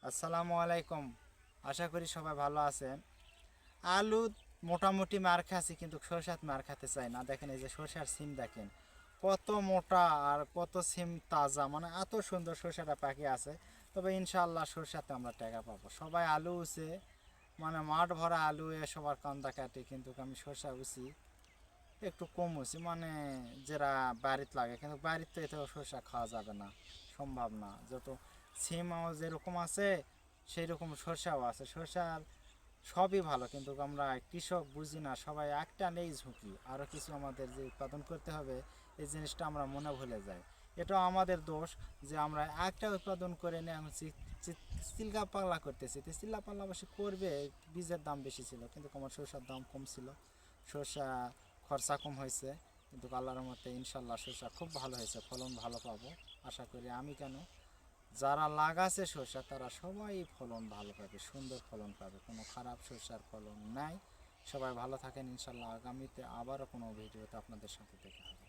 আসসালামু আলাইকুম। আশা করি সবাই ভালো আছেন। আলু মোটামুটি মার খাচ্ছি, কিন্তু সরষাত মার খেতে চাই না। দেখেন এই যে সরষার সিম দেখেন কত মোটা, আর কত সিম তাজা, মানে এত সুন্দর সরষাটা পাকি আছে। তবে ইনশাআল্লাহ সরষাতে আমরা টাকা পাবো। সবাই আলু উছে, মানে মাঠ ভরা আলু এ সবার কান্দা কাটে, কিন্তু আমি সরষা উছি একটু কম হয়েছি, মানে যারা বাড়িতে লাগে, কিন্তু বাড়িতে এতেও সরষা খাওয়া যাবে না, সম্ভব না। যত সিমও যেরকম আছে সেই রকম সরষাও আছে। সরষার সবই ভালো, কিন্তু আমরা কৃষক বুঝি না, সবাই একটা নেই ঝুঁকি, আরও কিছু আমাদের যে উৎপাদন করতে হবে এই জিনিসটা আমরা মনে ভুলে যাই। এটাও আমাদের দোষ যে আমরা একটা উৎপাদন করে নিয়ে আমি চিল্লা পাল্লা করতেছি। তো চিল্লা পাল্লা অবশ্যই করবে, বীজের দাম বেশি ছিল, কিন্তু আমার সরষার দাম কম ছিল, সরষা খরচা কম হয়েছে। কিন্তু আল্লাহর মতে ইনশাল্লাহ সরষা খুব ভালো হয়েছে, ফলন ভালো পাবো আশা করি। আমি কেন, যারা লাগাছে সরষা তারা সবাই ফলন ভালো পাবে, সুন্দর ফলন পাবে, কোনো খারাপ সরষার ফলন নাই। সবাই ভালো থাকেন, ইনশাল্লাহ আগামীতে আবারও কোনো ভিডিওতে আপনাদের সাথে দেখা হবে।